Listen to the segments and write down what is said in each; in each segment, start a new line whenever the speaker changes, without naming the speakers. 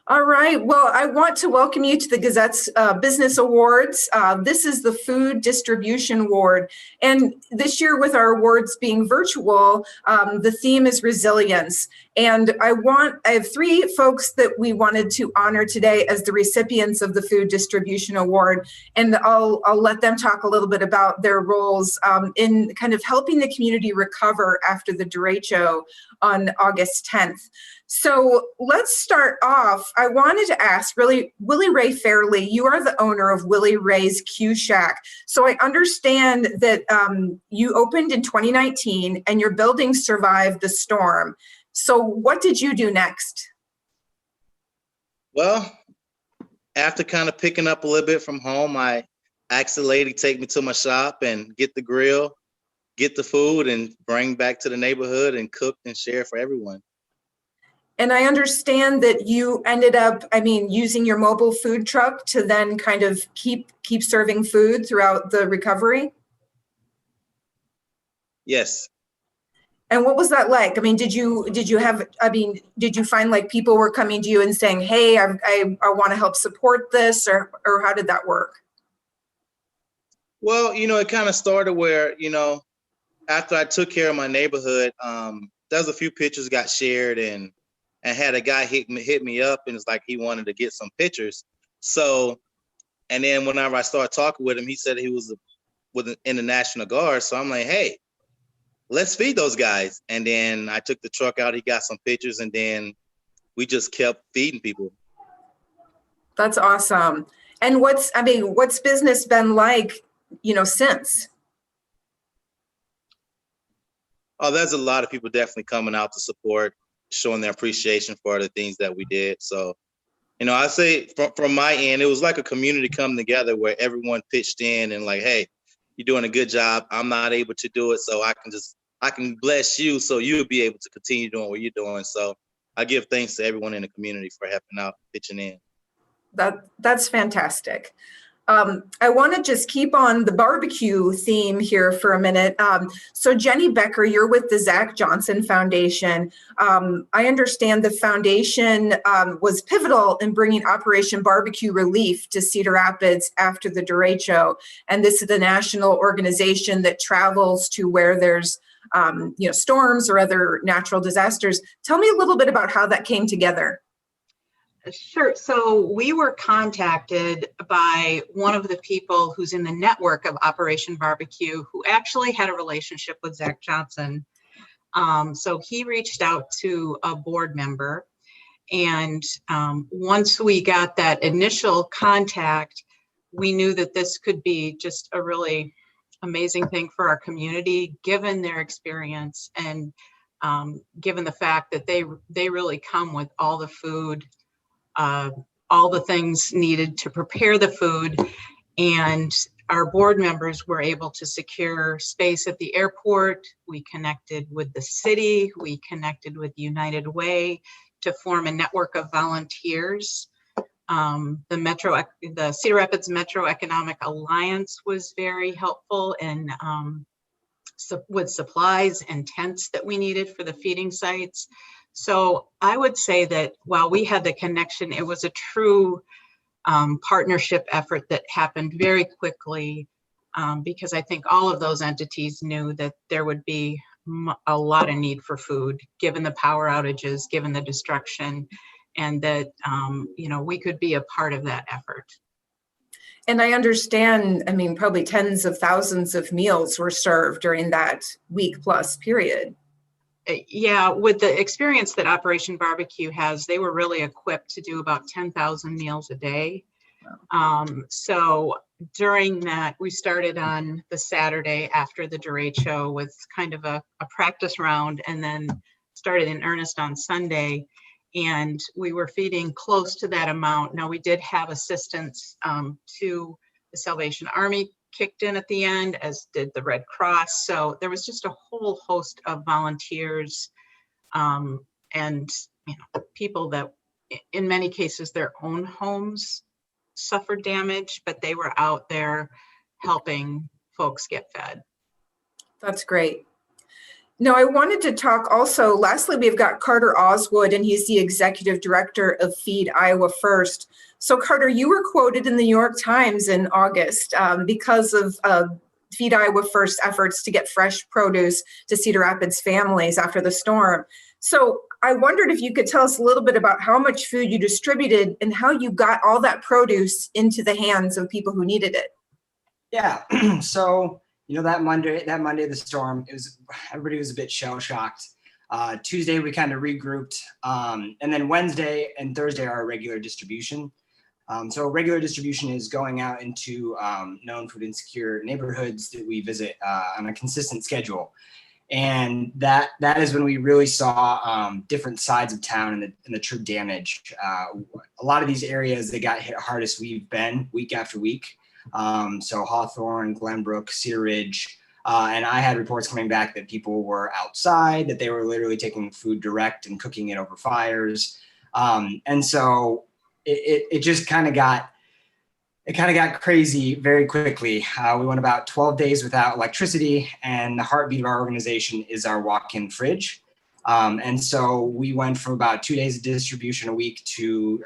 All right. Well, I want to welcome you to the Gazette's Business Awards. This is the Food Distribution Award. And this year, with our awards being virtual, the theme is resilience. And I have three folks that we wanted to honor today as the recipients of the Food Distribution Award. And I'll let them talk a little bit about their roles in kind of helping the community recover after the derecho on August 10th. So let's start off. I wanted to ask, really, Willie Ray Fairley, you are the owner of Willie Ray's Q Shack. So I understand that you opened in 2019 and your building survived the storm. So what did you do next?
Well, after kind of picking up a little bit from home, I asked the lady to take me to my shop and get the grill, get the food, and bring back to the neighborhood and cook and share for everyone.
And I understand that you ended up, using your mobile food truck to then kind of keep serving food throughout the recovery?
Yes.
And what was that like? Did you find like people were coming to you and saying, hey, I want to help support this, or how did that work?
Well, it kind of started where, after I took care of my neighborhood, there's a few pictures got shared and had a guy hit me up, and it's like he wanted to get some pictures. So, and then whenever I started talking with him, he said he was in the National Guard. So I'm like, hey, let's feed those guys. And then I took the truck out, he got some pictures, and then we just kept feeding people.
That's awesome. And what's business been like, since?
Oh, there's a lot of people definitely coming out to support, showing their appreciation for the things that we did. So, I say from my end, it was like a community coming together where everyone pitched in and like, hey, you're doing a good job. I'm not able to do it, so I can bless you so you'll be able to continue doing what you're doing. So I give thanks to everyone in the community for helping out, pitching in.
That's fantastic. I want to just keep on the barbecue theme here for a minute. So Jenny Becker, you're with the Zach Johnson Foundation. I understand the foundation was pivotal in bringing Operation Barbecue Relief to Cedar Rapids after the derecho. And this is the national organization that travels to where there's storms or other natural disasters. Tell me a little bit about how that came together.
Sure. So we were contacted by one of the people who's in the network of Operation Barbecue, who actually had a relationship with Zach Johnson. So he reached out to a board member. And once we got that initial contact, we knew that this could be just a really amazing thing for our community, given their experience and given the fact that they really come with all the food, all the things needed to prepare the food. And our board members were able to secure space at the airport. We connected with the city. We connected with United Way to form a network of volunteers. The Cedar Rapids Metro Economic Alliance was very helpful in with supplies and tents that we needed for the feeding sites. So I would say that while we had the connection, it was a true partnership effort that happened very quickly, because I think all of those entities knew that there would be a lot of need for food, given the power outages, given the destruction, and that we could be a part of that effort.
And I understand, probably tens of thousands of meals were served during that week plus period.
Yeah, with the experience that Operation Barbecue has, they were really equipped to do about 10,000 meals a day. So during that, we started on the Saturday after the derecho with kind of a practice round, and then started in earnest on Sunday. And we were feeding close to that amount. Now, we did have assistance to the Salvation Army kicked in at the end, as did the Red Cross. So there was just a whole host of volunteers and people that in many cases their own homes suffered damage, but they were out there helping folks get fed.
That's great. No, I wanted to talk also, lastly, we've got Carter Oswood, and he's the executive director of Feed Iowa First. So Carter, you were quoted in the New York Times in August because of Feed Iowa First efforts to get fresh produce to Cedar Rapids families after the storm. So I wondered if you could tell us a little bit about how much food you distributed and how you got all that produce into the hands of people who needed it.
Yeah, so that Monday of the storm, everybody was a bit shell shocked. Tuesday we kind of regrouped, and then Wednesday and Thursday are our regular distribution. So regular distribution is going out into known food insecure neighborhoods that we visit on a consistent schedule. And that is when we really saw different sides of town and the true damage. A lot of these areas, they got hit hardest we've been week after week. So Hawthorne, Glenbrook, Cedar Ridge, and I had reports coming back that people were outside, that they were literally taking food direct and cooking it over fires. And so it just kind of got crazy very quickly. We went about 12 days without electricity, and the heartbeat of our organization is our walk-in fridge. And so we went from about 2 days of distribution a week to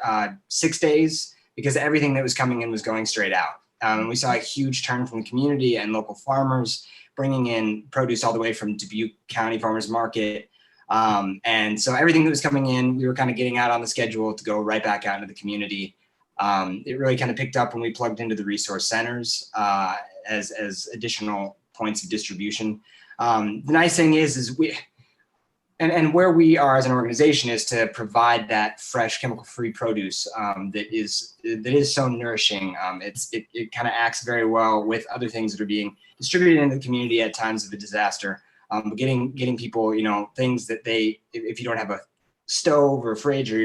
6 days because everything that was coming in was going straight out. And we saw a huge turn from the community and local farmers bringing in produce all the way from Dubuque County Farmers Market. And so everything that was coming in, we were kind of getting out on the schedule to go right back out into the community. It really kind of picked up when we plugged into the resource centers as additional points of distribution. The nice thing is we, and where we are as an organization is to provide that fresh chemical-free produce that is so nourishing. It kind of acts very well with other things that are being distributed into the community at times of a disaster. But getting people, things that if you don't have a stove or a fridge, or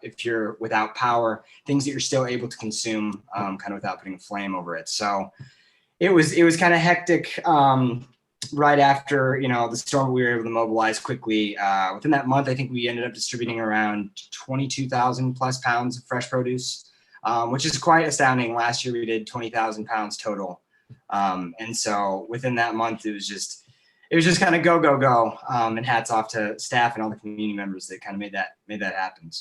if you're without power, things that you're still able to consume kind of without putting a flame over it. So it was kind of hectic. Right after the storm, we were able to mobilize quickly. Within that month, I think we ended up distributing around 22,000 plus pounds of fresh produce, which is quite astounding. Last year we did 20,000 pounds total, and so within that month, it was just kind of go, and hats off to staff and all the community members that kind of made that happen.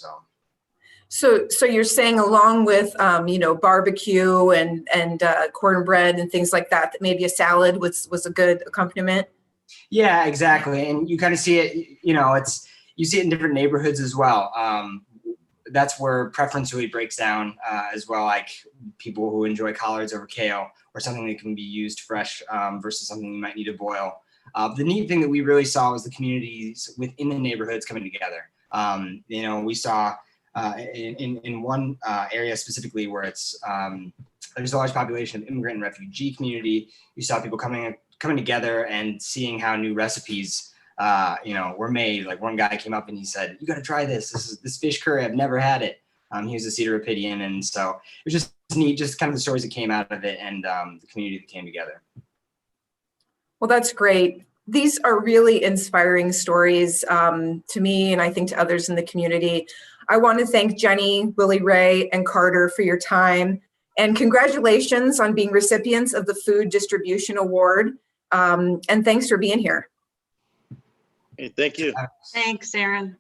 So
you're saying along with, barbecue and cornbread and things like that maybe a salad was a good accompaniment? Yeah,
exactly. And you kind of see it, you see it in different neighborhoods as well. That's where preference really breaks down as well, like people who enjoy collards over kale or something that can be used fresh versus something you might need to boil. The neat thing that we really saw was the communities within the neighborhoods coming together. We saw in one area specifically where there's a large population of immigrant and refugee community. You saw people coming together and seeing how new recipes were made. Like one guy came up and he said, "You got to try this. This fish curry. I've never had it." He was a Cedar Rapidian, and so it was just neat, just kind of the stories that came out of it and the community that came together.
Well, that's great. These are really inspiring stories to me, and I think to others in the community. I want to thank Jenny, Willie, Ray, and Carter for your time, and congratulations on being recipients of the Food Distribution Award. And thanks for being here.
Hey, thank you.
Thanks, Aaron.